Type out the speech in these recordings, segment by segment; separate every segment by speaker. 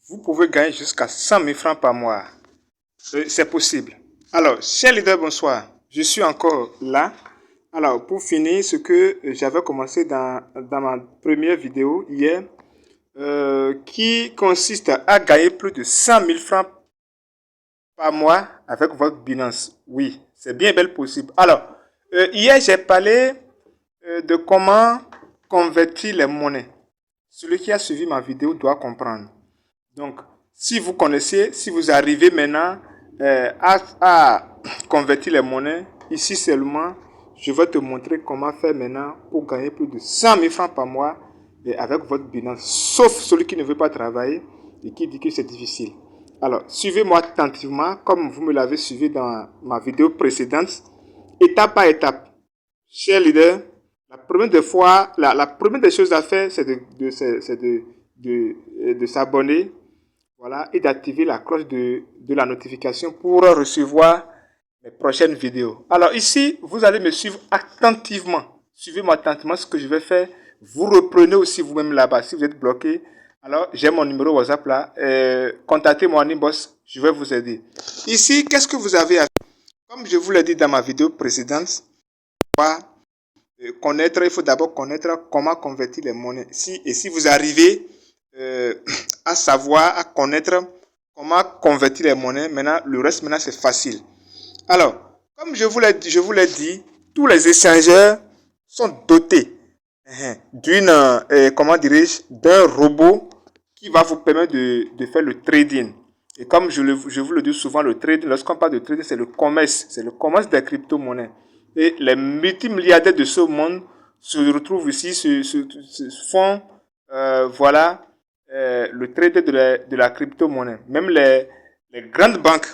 Speaker 1: vous pouvez gagner jusqu'à 100 000 francs par mois. C'est possible. Alors, chers leaders, bonsoir. Je suis encore là. Alors, pour finir, ce que j'avais commencé dans ma première vidéo hier, qui consiste à gagner plus de 100 000 francs par mois avec votre Binance. Oui, c'est bien belle possible. Alors, hier, j'ai parlé de comment convertir les monnaies. Celui qui a suivi ma vidéo doit comprendre. Donc, si vous connaissez, si vous arrivez maintenant à convertir les monnaies, ici seulement, je vais te montrer comment faire maintenant pour gagner plus de 100 000 francs par mois avec votre Binance. Sauf celui qui ne veut pas travailler et qui dit que c'est difficile. Alors, suivez-moi attentivement comme vous me l'avez suivi dans ma vidéo précédente, étape par étape. Chers leaders, la première des choses à faire, c'est de s'abonner, voilà, et d'activer la cloche de la notification pour recevoir mes prochaines vidéos. Alors ici, vous allez me suivre attentivement. Suivez-moi attentivement ce que je vais faire. Vous reprenez aussi vous-même là-bas. Si vous êtes bloqué, alors j'ai mon numéro WhatsApp là. Contactez-moi en inbox, je vais vous aider. Ici, qu'est-ce que vous avez à faire? Comme je vous l'ai dit dans ma vidéo précédente, il faut d'abord connaître comment convertir les monnaies. Si vous arrivez à savoir, à connaître comment convertir les monnaies, maintenant, le reste, maintenant, c'est facile. Alors, comme je vous l'ai dit, tous les échangeurs sont dotés d'un robot qui va vous permettre de faire le trading. Et comme je vous le dis souvent, le trading, lorsqu'on parle de trading, c'est le commerce des crypto-monnaies. Et les multimilliardaires de ce monde se retrouvent ici, se font, voilà, le trading de la crypto-monnaie. Même les grandes banques,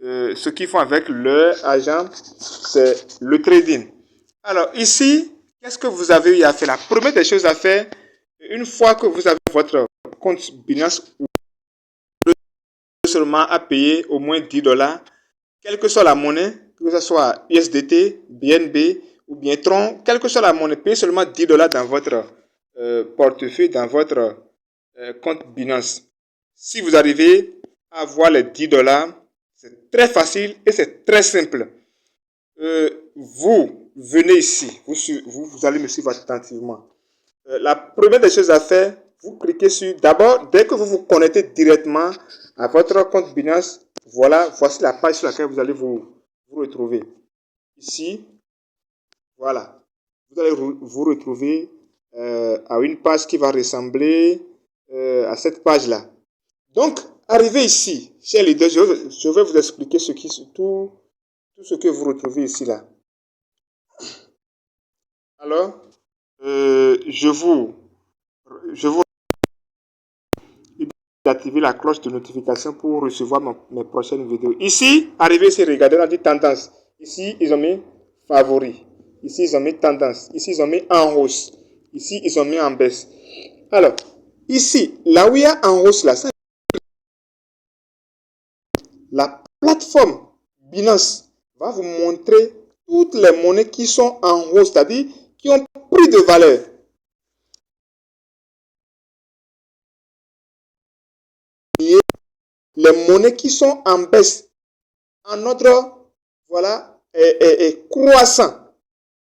Speaker 1: ce qu'ils font avec leur argent, c'est le trading. Alors ici, qu'est-ce que vous avez eu à faire? La première des choses à faire, une fois que vous avez votre compte Binance, vous avez seulement à payer au moins 10 $, quelle que soit la monnaie, que ce soit USDT, BNB ou bien Tron, quelle que soit la monnaie, payez seulement 10 $ dans votre portefeuille, dans votre compte Binance. Si vous arrivez à avoir les 10 $, c'est très facile et c'est très simple. Vous venez ici, vous allez me suivre attentivement. La première des choses à faire, vous cliquez sur, d'abord, dès que vous vous connectez directement à votre compte Binance, voilà, voici la page sur laquelle vous allez vous retrouver. Ici, voilà, vous allez vous retrouver à une page qui va ressembler à cette page-là. Donc, arrivez ici, chers leaders, je vais vous expliquer tout ce que vous retrouvez ici là. Alors, je vous d'activer la cloche de notification pour recevoir mes prochaines vidéos. Ici, arrivez ici, regardez, on a dit tendance. Ici, ils ont mis favoris. Ici, ils ont mis tendance. Ici, ils ont mis en hausse. Ici, ils ont mis en baisse. Alors, ici, là où il y a en hausse, là, ça, la plateforme Binance va vous montrer toutes les monnaies qui sont en hausse, c'est-à-dire qui ont pris de valeur. Les monnaies qui sont en baisse, en ordre, voilà, est croissant,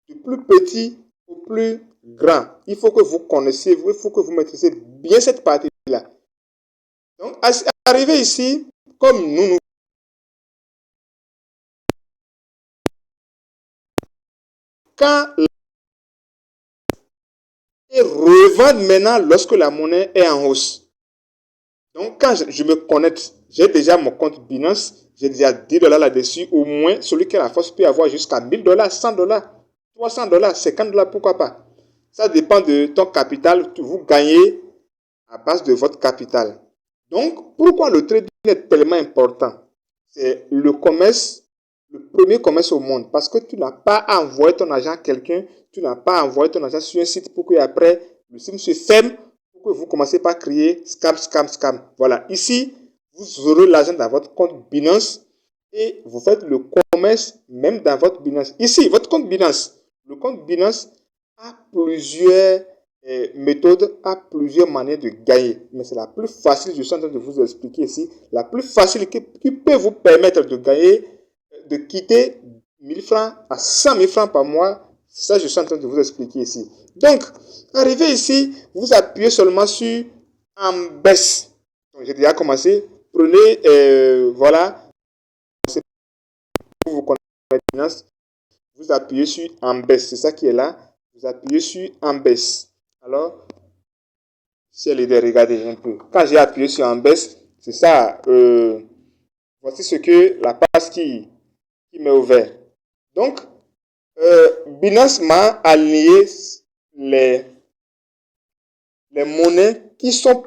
Speaker 1: du plus petit au plus grand. Il faut que vous connaissiez, il faut que vous maîtrisez bien cette partie-là. Donc, arrivé ici, comme nous quand et revendre maintenant lorsque la monnaie est en hausse. Donc, quand je me connecte, j'ai déjà mon compte Binance, j'ai déjà 10 $ là-dessus. Au moins, celui qui a la force peut avoir jusqu'à 1000 $, 100 $, 300 $, 50 $, pourquoi pas. Ça dépend de ton capital. Vous gagnez à base de votre capital. Donc, pourquoi le trading est tellement important? C'est le commerce, le premier commerce au monde. Parce que tu n'as pas à envoyer ton argent à quelqu'un, tu n'as pas à envoyer ton argent sur un site pour qu'après, le site se ferme, pour que vous commencez par crier scam, scam, scam. Voilà, ici, vous aurez l'argent dans votre compte Binance et vous faites le commerce même dans votre Binance. Ici, votre compte Binance. Le compte Binance a plusieurs méthode a plusieurs manières de gagner. Mais c'est la plus facile, je suis en train de vous expliquer ici, la plus facile qui peut vous permettre de gagner, de quitter 1000 francs à 100 000 francs par mois. Ça, je suis en train de vous expliquer ici. Donc, arrivé ici, vous appuyez seulement sur en baisse. Donc, j'ai déjà commencé. Prenez, voilà, vous connaissez, vous appuyez sur en baisse. C'est ça qui est là. Vous appuyez sur en baisse. Alors, c'est l'idée, regardez un peu. Quand j'ai appuyé sur en baisse, c'est ça. Voici ce que la page qui m'est ouverte. Donc, Binance m'a aligné les monnaies qui ont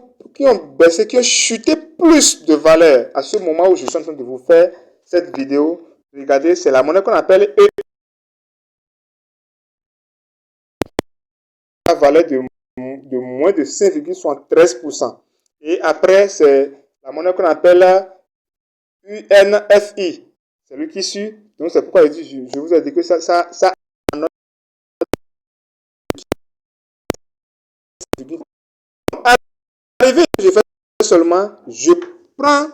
Speaker 1: baissé, qui ont chuté plus de valeur. À ce moment où je suis en train de vous faire cette vidéo, regardez, c'est la monnaie qu'on appelle la valeur de moins de 5,73%. Et après, c'est la monnaie qu'on appelle UNFI. C'est lui qui suit. Donc, c'est pourquoi je vous ai dit que ça arrivé, je fais seulement, je prends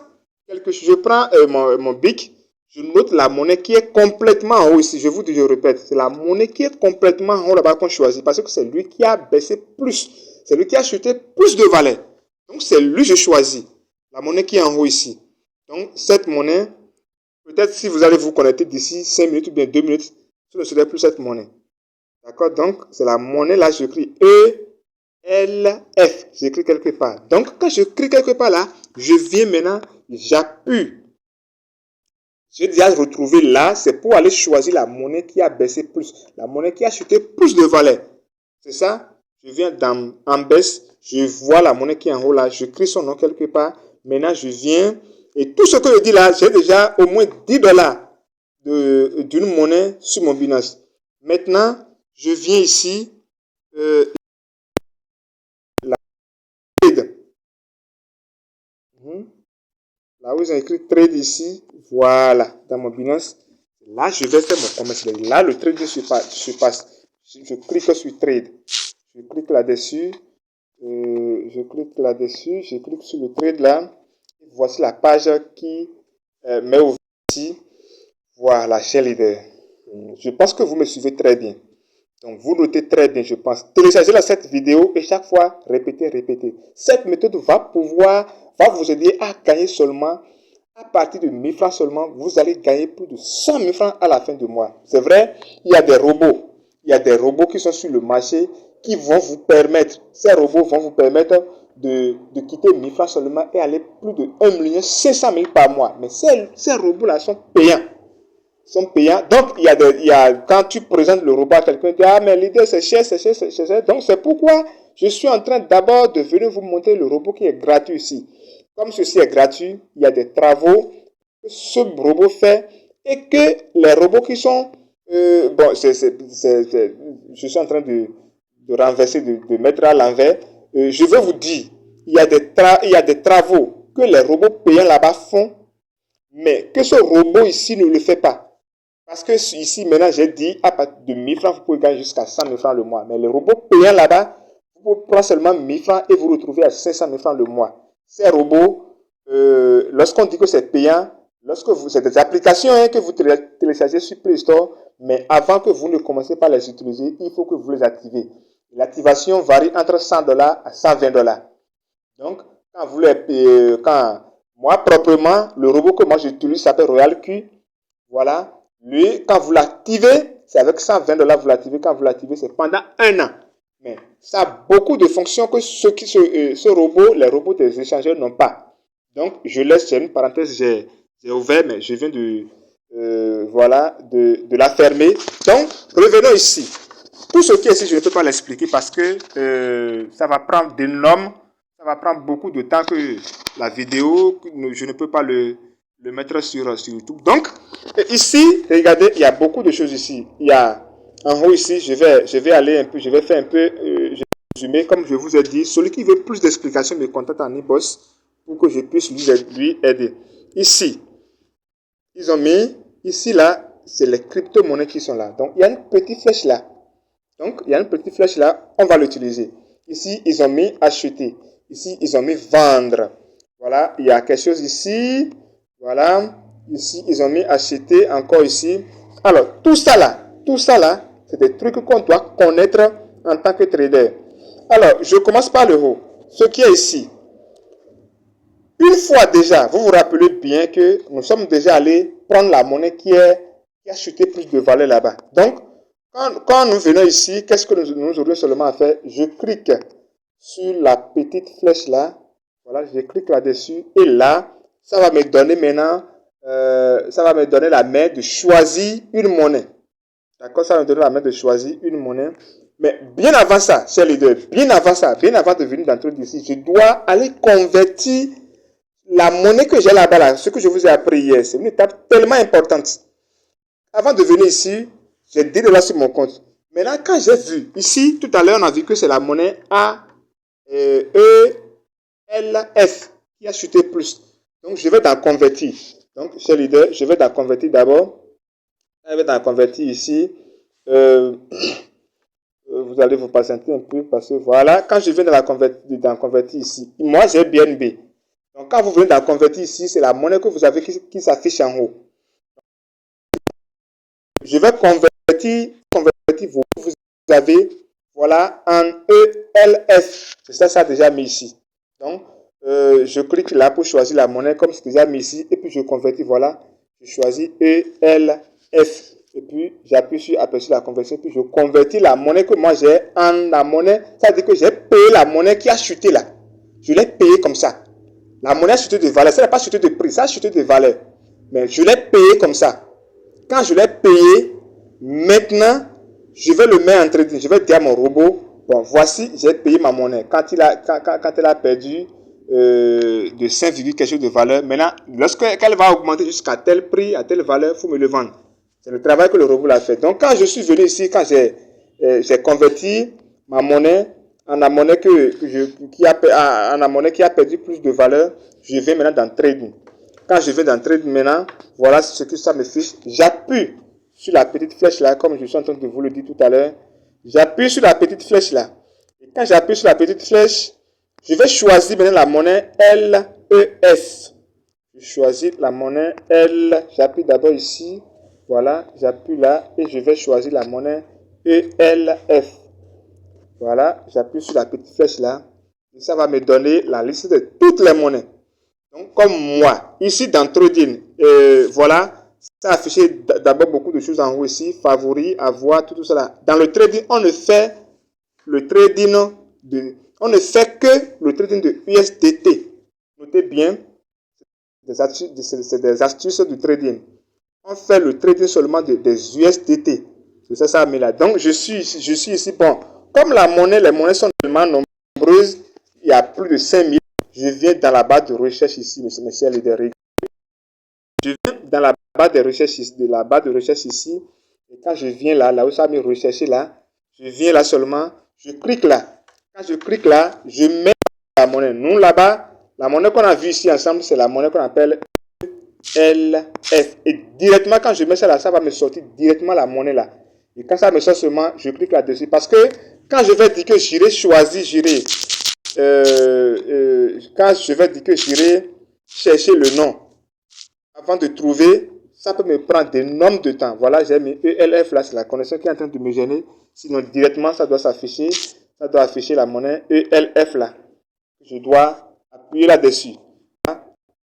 Speaker 1: mon bic, je note la monnaie qui est complètement en haut ici. Je vous dis, je répète, c'est la monnaie qui est complètement en haut là-bas qu'on choisit parce que c'est lui qui a baissé plus. C'est lui qui a chuté plus de valeur. Donc, c'est lui que je choisis. La monnaie qui est en haut ici. Donc, cette monnaie, peut-être si vous allez vous connecter d'ici 5 minutes ou bien 2 minutes, ce ne serait plus cette monnaie. D'accord? Donc, c'est la monnaie là, j'écris ELF. J'écris quelque part. Donc, quand j'écris quelque part là, je viens maintenant, j'appuie. J'ai déjà retrouvé là, c'est pour aller choisir la monnaie qui a baissé plus, la monnaie qui a chuté plus de valeur. C'est ça? Je viens en baisse, je vois la monnaie qui est en haut là, j'écris son nom quelque part. Maintenant, je viens et tout ce que je dis là, j'ai déjà au moins 10 dollars d'une monnaie sur mon Binance. Maintenant, je viens ici, la trade. Là où ils ont écrit trade ici, voilà, dans mon Binance. Là, je vais faire mon commerce. Là, le trade se passe. Je clique sur trade. Je clique là-dessus. Je clique là-dessus. Je clique sur le trade là. Voici la page qui met ouvert ici. Voilà, cher leader. Je pense que vous me suivez très bien. Donc, vous notez très bien, je pense. Téléchargez cette vidéo et chaque fois, répétez, répétez. Cette méthode va vous aider à gagner seulement, à partir de 1000 francs seulement, vous allez gagner plus de 100 000 francs à la fin du mois. C'est vrai, il y a des robots. Il y a des robots qui sont sur le marché qui vont vous permettre, ces robots vont vous permettre de quitter 1000 francs seulement et aller plus de 1 500 000 par mois. Mais ces robots-là sont payants. Sont payants. Donc, quand tu présentes le robot à quelqu'un, tu dis, ah, mais l'idée, c'est cher, c'est cher, c'est cher. Donc, c'est pourquoi je suis en train d'abord de venir vous montrer le robot qui est gratuit ici. Comme ceci est gratuit, il y a des travaux que ce robot fait et que les robots qui sont, je suis en train de renverser, de mettre à l'envers. Je vais vous dire, il y a des travaux que les robots payants là-bas font, mais que ce robot ici ne le fait pas. Parce que ici, maintenant, j'ai dit, à partir de 1000 francs, vous pouvez gagner jusqu'à 100 000 francs le mois. Mais les robots payants là-bas, vous prenez seulement 1000 francs et vous retrouvez à 500 000 francs le mois. Ces robots, lorsqu'on dit que c'est payant, c'est des applications que vous téléchargez sur Play Store, mais avant que vous ne commencez pas à les utiliser, il faut que vous les activez. L'activation varie entre 100 dollars à 120 dollars. Donc, moi, proprement, le robot que moi j'utilise s'appelle Royal Q. Voilà. Lui, quand vous l'activez, c'est avec 120 dollars vous l'activez. Quand vous l'activez, c'est pendant 1 an. Mais ça a beaucoup de fonctions que ce robot, les robots des échangeurs n'ont pas. Donc, je laisse, j'ai une parenthèse, j'ai ouvert, mais je viens de la fermer. Donc, revenons ici. Tout ce qui est ici, je ne peux pas l'expliquer parce que ça va prendre beaucoup de temps que la vidéo, je ne peux pas le mettre sur YouTube. Donc, ici, regardez, il y a beaucoup de choses ici. Il y a en haut ici, je vais aller un peu, je vais faire un peu, résumer, comme je vous ai dit. Celui qui veut plus d'explications me contacte en e-boss pour que je puisse lui aider. Ici, ils ont mis, ici là, c'est les crypto-monnaies qui sont là. Donc, il y a une petite flèche là. Donc, il y a une petite flèche là, on va l'utiliser. Ici, ils ont mis acheter. Ici, ils ont mis vendre. Voilà, il y a quelque chose ici. Voilà, ici, ils ont mis acheter. Encore ici. Alors, tout ça là, c'est des trucs qu'on doit connaître en tant que trader. Alors, je commence par le haut. Ce qui est ici. Une fois déjà, vous vous rappelez bien que nous sommes déjà allés prendre la monnaie qui a chuté plus de valeur là-bas. Donc, quand nous venons ici, qu'est-ce que nous aurions seulement à faire? Je clique sur la petite flèche là. Voilà, je clique là-dessus. Et là, ça va me donner maintenant, ça va me donner la main de choisir une monnaie. D'accord, ça va me donner la main de choisir une monnaie. Mais bien avant ça, chers leaders, bien avant ça, bien avant de venir dans le truc ici, je dois aller convertir la monnaie que j'ai là-bas, là, ce que je vous ai appris hier. C'est une étape tellement importante. Avant de venir ici, j'ai 10 $ sur mon compte. Maintenant, quand j'ai vu, ici, tout à l'heure, on a vu que c'est la monnaie AELF qui a chuté plus. Donc, je vais dans convertir. Donc, chers leaders, je vais dans convertir d'abord. Je vais dans convertir ici. Vous allez vous patienter un peu parce que voilà, quand je viens dans convertir ici, moi j'ai BNB. Donc quand vous venez dans convertir ici, c'est la monnaie que vous avez qui s'affiche en haut. Je vais convertir vous avez voilà en ELF. C'est ça, ça a déjà mis ici. Donc je clique là pour choisir la monnaie comme c'est déjà mis ici et puis je convertis, voilà, je choisis ELF. Et puis, j'appuie sur aperçu la conversion, puis je convertis la monnaie que moi j'ai en la monnaie. Ça veut dire que j'ai payé la monnaie qui a chuté là. Je l'ai payé comme ça. La monnaie a chuté de valeur. Ça n'a pas chuté de prix, ça a chuté de valeur. Mais je l'ai payé comme ça. Quand je l'ai payé, maintenant, je vais le mettre en trading. Je vais dire à mon robot, bon, voici, j'ai payé ma monnaie. Quand elle a perdu de 5, quelque chose de valeur, maintenant, lorsqu'elle va augmenter jusqu'à tel prix, à telle valeur, il faut me le vendre. C'est le travail que le robot a fait. Donc, quand je suis venu ici, quand j'ai converti ma monnaie en la monnaie qui a perdu plus de valeur, je vais maintenant dans trading. Quand je vais dans trading maintenant, voilà ce que ça me fiche. J'appuie sur la petite flèche là, comme je suis en train de vous le dire tout à l'heure. J'appuie sur la petite flèche là. Et quand j'appuie sur la petite flèche, je vais choisir maintenant la monnaie LES. Je choisis la monnaie L. J'appuie d'abord ici. Voilà, j'appuie là et je vais choisir la monnaie ELF. Voilà, j'appuie sur la petite flèche là. Et ça va me donner la liste de toutes les monnaies. Donc, comme moi, ici dans Trading, voilà, ça a affiché d'abord beaucoup de choses en haut ici. Favoris, avoir, tout ça là. Dans le trading, on ne fait que le trading de USDT. Notez bien, c'est des astuces du trading. On fait le trading seulement des USDT. C'est ça, ça a mis là. Donc, je suis ici. Bon, comme les monnaies sont tellement nombreuses, il y a plus de 5000. Je viens dans la barre de recherche ici, monsieur leader. Je viens dans la barre de recherche ici. Et quand je viens là où ça a mis rechercher là, je viens là seulement, je clique là. Quand je clique là, je mets la monnaie. Nous là-bas, la monnaie qu'on a vue ici ensemble, c'est la monnaie qu'on appelle LF. Et directement, quand je mets ça là, ça va me sortir directement la monnaie là. Et quand ça me sort seulement, je clique là-dessus. Parce que quand je vais dire que j'irai choisir, quand je vais dire que j'irai chercher le nom, avant de trouver, ça peut me prendre d'énormes de temps. Voilà, j'ai mis ELF là, c'est la connexion qui est en train de me gêner. Sinon, directement, ça doit s'afficher. Ça doit afficher la monnaie ELF là. Je dois appuyer là-dessus.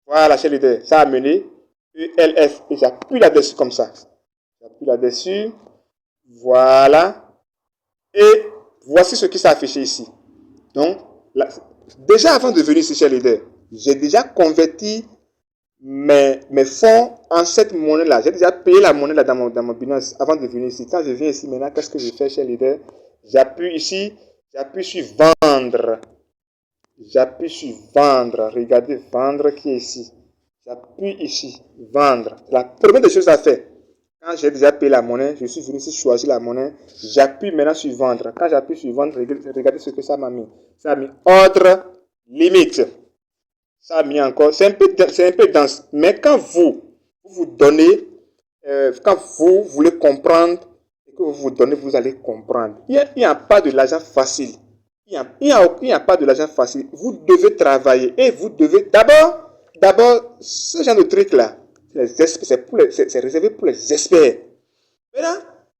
Speaker 1: Voilà, chez leader, ça a mené ELF et j'appuie là-dessus comme ça. J'appuie là-dessus. Voilà. Et voici ce qui s'est affiché ici. Donc, là, déjà avant de venir ici chez leader, j'ai déjà converti mes fonds en cette monnaie-là. J'ai déjà payé la monnaie là dans mon Binance avant de venir ici. Quand je viens ici maintenant, qu'est-ce que je fais chez leader? J'appuie ici, j'appuie sur vendre. J'appuie sur vendre. Regardez, vendre qui est ici. J'appuie ici, vendre. C'est la première des choses à faire. Quand j'ai déjà payé la monnaie, je suis venu ici choisir la monnaie. J'appuie maintenant sur vendre. Quand j'appuie sur vendre, regardez ce que ça m'a mis. Ça a mis ordre limite. Ça a mis encore. C'est un peu dense. Mais quand vous donnez, quand vous voulez comprendre et que vous donnez, vous allez comprendre. Il n'y a pas de l'argent facile. Il n'y a pas de l'argent facile. Vous devez travailler et vous devez d'abord, ce genre de truc-là, c'est réservé pour les experts. Maintenant,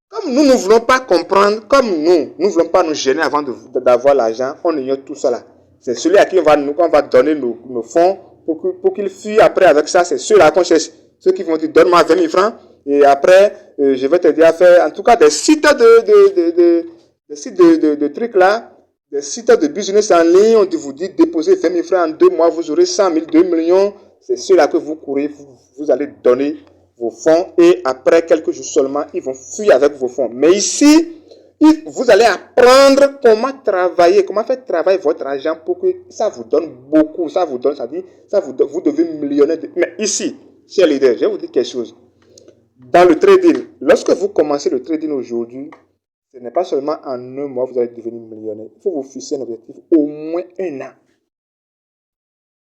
Speaker 1: comme nous ne voulons pas comprendre, comme nous ne voulons pas nous gêner avant d'avoir l'argent, on ignore tout ça là. C'est celui à qui on va donner nos fonds pour qu'il fuit après avec ça. C'est ceux-là qu'on cherche. Ceux qui vont dire donne-moi 20 000 francs et après je vais t'aider à faire en tout cas des sites de trucs là, des sites de business en ligne. On vous dit déposer 20 000 francs en 2 mois, vous aurez 100 000, 2 millions. C'est ceux-là que vous courez, vous allez donner vos fonds et après quelques jours seulement, ils vont fuir avec vos fonds. Mais ici, vous allez apprendre comment travailler, comment faire travailler votre argent pour que ça vous donne beaucoup, ça vous devenez millionnaire. Mais ici, chers leaders, je vais vous dire quelque chose. Dans le trading, lorsque vous commencez le trading aujourd'hui, ce n'est pas seulement en un mois que vous allez devenir millionnaire. Il faut vous fixer un objectif au moins 1 an.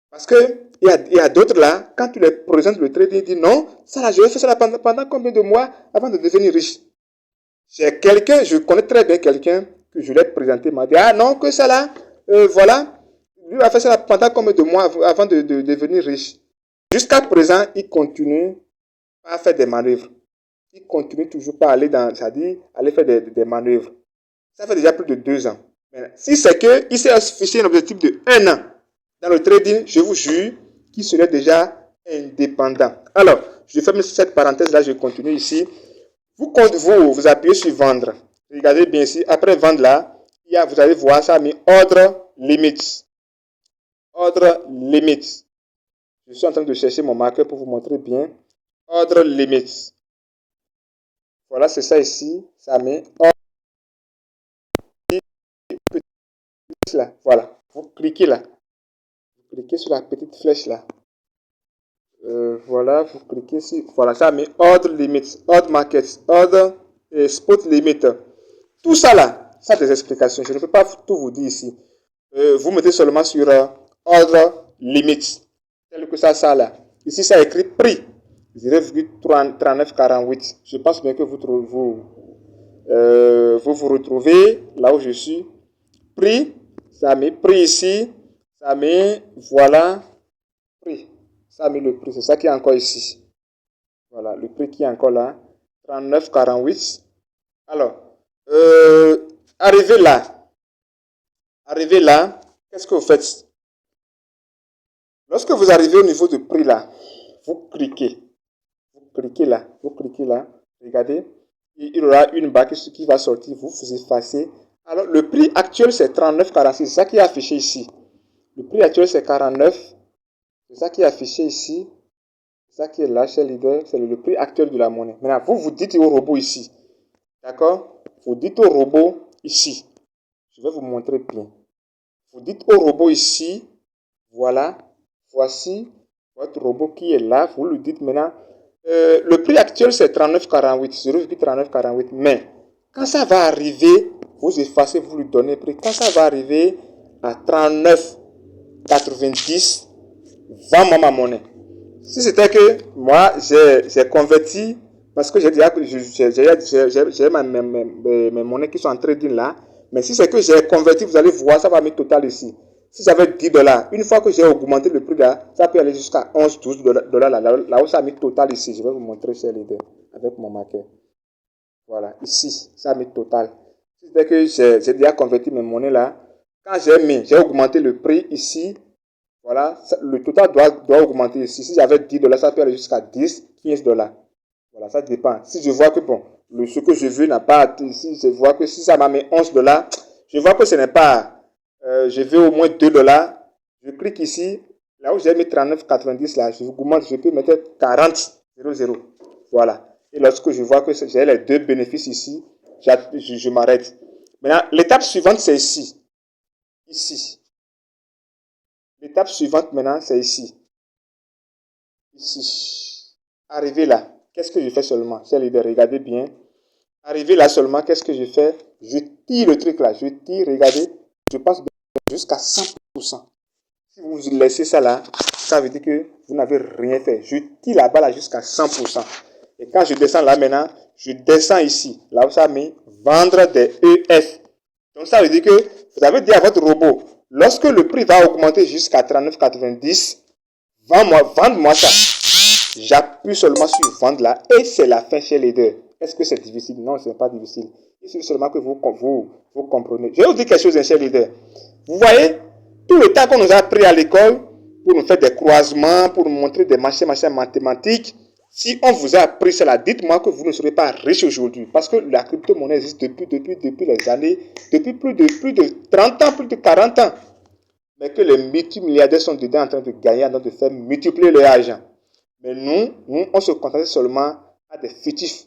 Speaker 1: Parce qu'il y a d'autres là, quand tu les présentes le trading, ils disent non, ça là, je vais faire ça pendant combien de mois avant de devenir riche. J'ai quelqu'un, je connais très bien quelqu'un que je l'ai présenté, m'a dit, ah non, que ça là, voilà, lui va faire ça pendant combien de mois avant de devenir riche. Jusqu'à présent, il continue à faire des manœuvres. Il continue toujours pas à aller c'est-à-dire aller faire des manœuvres. Ça fait déjà plus de 2 ans. Mais si c'est qu'il s'est fixé un objectif de 1 an dans le trading, je vous jure qu'il serait déjà indépendant. Alors, je ferme cette parenthèse-là, je continue ici. Vous appuyez sur vendre. Regardez bien ici. Après vendre là, vous allez voir ça, mais ordre limite. Ordre limite. Je suis en train de chercher mon marqueur pour vous montrer bien. Ordre limite. Voilà, c'est ça ici. Ça met ordre là. Voilà. Vous cliquez là. Vous cliquez sur la petite flèche là. Voilà, vous cliquez sur, voilà, ça met ordre limite, ordre market, ordre spot limite. Tout ça là, ça des explications. Je ne peux pas tout vous dire ici. Vous mettez seulement sur ordre limite. Tel que ça là. Ici, ça écrit prix. 0,3948. Je pense bien que vous vous retrouvez là où je suis. Prix, ça met prix ici. Ça met, voilà, prix. Ça a mis le prix, c'est ça qui est encore ici. Voilà, le prix qui est encore là. 39,48. Alors, arrivé là, qu'est-ce que vous faites? Lorsque vous arrivez au niveau de prix là, vous cliquez. Vous cliquez là, regardez. Il y aura une barre qui va sortir, vous effacez. Alors, le prix actuel c'est 39,46, c'est ça qui est affiché ici. Le prix actuel c'est 49. C'est ça qui est affiché ici. C'est ça qui est là chez leader. C'est le prix actuel de la monnaie. Maintenant, vous dites au robot ici. D'accord? Vous dites au robot ici. Je vais vous montrer bien. Vous dites au robot ici. Voilà. Voici votre robot qui est là. Vous lui dites maintenant. Le prix actuel c'est 39,48. 0,3948. Mais quand ça va arriver, vous effacez, vous lui donnez le prix. Quand ça va arriver à 39,90. Vends-moi ma monnaie. Si c'était que moi, j'ai converti, parce que j'ai mes monnaies qui sont en trading là, mais si c'est que j'ai converti, vous allez voir, ça va mettre total ici. Si j'avais 10 $, une fois que j'ai augmenté le prix là, ça peut aller jusqu'à 11, 12 $ là où ça a mis total ici. Je vais vous montrer chez les deux avec mon marqueur. Voilà, ici, ça a mis total. Si c'était que j'ai déjà converti mes monnaies là, quand j'ai augmenté le prix ici, voilà, le total doit augmenter ici. Si j'avais 10 $, ça peut aller jusqu'à 10, 15 $. Voilà, ça dépend. Si je vois que bon, ce que je veux n'a pas, si je vois que si ça m'a mis 11 $, je vois que ce n'est pas, je veux au moins 2 $. Je clique ici, là où j'ai mis 39,90 là, je augmente, je peux mettre 40,00. Voilà. Et lorsque je vois que j'ai les deux bénéfices ici, je m'arrête. Maintenant, l'étape suivante, c'est ici. Ici. L'étape suivante maintenant, c'est ici. Ici. Arrivé là, qu'est-ce que je fais seulement? Chers leaders, regardez bien. Arrivé là seulement, qu'est-ce que je fais? Je tire le truc là. Je tire, regardez. Je passe jusqu'à 100%. Si vous laissez ça là, ça veut dire que vous n'avez rien fait. Je tire là-bas là jusqu'à 100%. Et quand je descends là maintenant, je descends ici. Là où ça met vendre des EF. Donc ça veut dire que vous avez dit à votre robot, lorsque le prix va augmenter jusqu'à 39,90, vende-moi ça. J'appuie seulement sur vendre là et c'est la fin chez les deux. Est-ce que c'est difficile? Non, ce n'est pas difficile. Il suffit seulement que vous comprenez. Je vais vous dire quelque chose, chez les deux. Vous voyez, tout le temps qu'on nous a appris à l'école pour nous faire des croisements, pour nous montrer des machins mathématiques, si on vous a appris cela, dites-moi que vous ne serez pas riche aujourd'hui. Parce que la crypto-monnaie existe depuis les années, depuis plus de 30 ans, plus de 40 ans. Mais que les multimilliardaires sont dedans en train de gagner, en train de faire multiplier leur argent. Mais nous, on se contente seulement à des fictifs.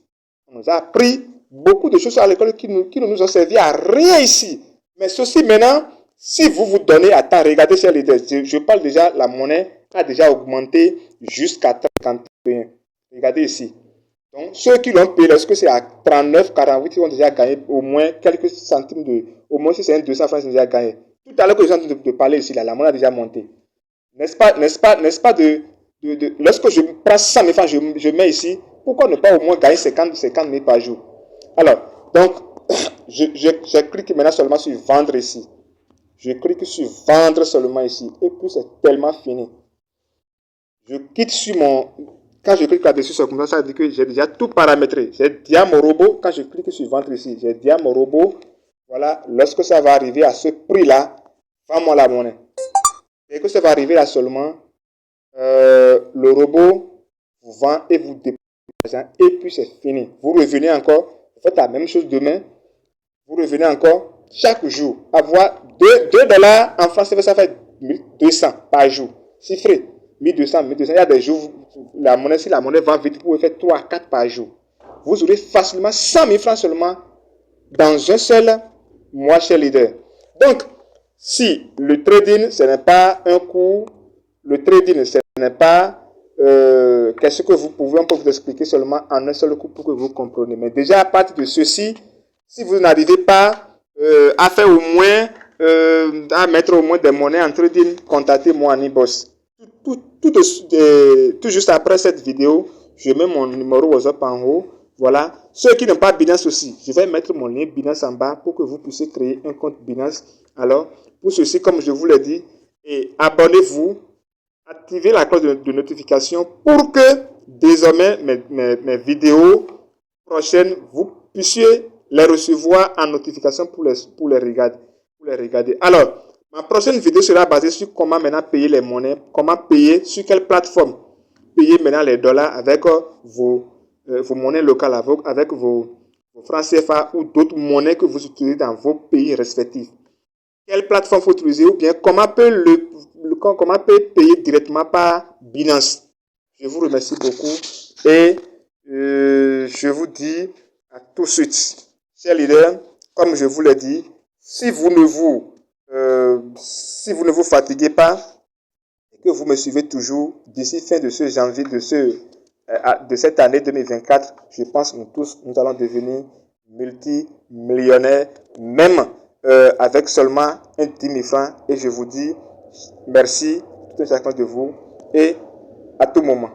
Speaker 1: On nous a appris beaucoup de choses à l'école qui ne nous ont servi à rien ici. Mais ceci maintenant, si vous vous donnez à temps, regardez chez les deux. Je parle déjà, la monnaie a déjà augmenté jusqu'à 31. Regardez ici. Donc, ceux qui l'ont payé, lorsque c'est à 39, 48, ils ont déjà gagné au moins quelques centimes au moins si c'est un 200 francs, ils ont déjà gagné. Tout à l'heure que je suis en train de parler ici, là, la monnaie a déjà monté. N'est-ce pas lorsque je prends 100 000 francs, je mets ici, pourquoi ne pas au moins gagner 50 000 par jour? Alors, donc, je clique maintenant seulement sur vendre ici. Je clique sur vendre seulement ici. Et puis, c'est tellement fini. Je quitte sur quand je clique là-dessus, ça veut dire que j'ai déjà tout paramétré. J'ai dit à mon robot, quand je clique sur vendre ici, j'ai dit à mon robot, voilà, lorsque ça va arriver à ce prix-là, vends-moi la monnaie. Et que ça va arriver là seulement, le robot vous vend et vous dépose l'argent et puis c'est fini. Vous revenez encore, vous faites la même chose demain, vous revenez encore chaque jour. Avoir 2 dollars en France, ça fait 1200 par jour. Chiffré, 1200. Il y a des jours, si la monnaie va vite, vous pouvez faire 3 à 4 par jour. Vous aurez facilement 100 000 francs seulement dans un seul mois chez Leader. Donc, si le trading, ce n'est pas un cours, le trading, ce n'est pas qu'est-ce que on peut vous expliquer seulement en un seul coup pour que vous compreniez. Mais déjà, à partir de ceci, si vous n'arrivez pas à faire au moins, à mettre au moins des monnaies en trading, contactez-moi en e-boss. Tout juste après cette vidéo, je mets mon numéro WhatsApp en haut. Voilà. Ceux qui n'ont pas Binance aussi, je vais mettre mon lien Binance en bas pour que vous puissiez créer un compte Binance. Alors, pour ceci, comme je vous l'ai dit, abonnez-vous, activez la cloche de notification pour que désormais mes vidéos prochaines, vous puissiez les recevoir en notification pour les regarder. Alors, ma prochaine vidéo sera basée sur comment maintenant payer les monnaies, comment payer, sur quelle plateforme payer maintenant les dollars avec vos monnaies locales, avec vos francs CFA ou d'autres monnaies que vous utilisez dans vos pays respectifs. Quelle plateforme faut utiliser ou bien comment peut payer directement par Binance. Je vous remercie beaucoup et je vous dis à tout de suite. Chers leaders, comme je vous l'ai dit, si vous ne vous fatiguez pas et que vous me suivez toujours d'ici fin de ce janvier, de cette année 2024, je pense que nous allons devenir multimillionnaires, même avec seulement un 10 000 francs. Et je vous dis merci, tout un chacun de vous, et à tout moment.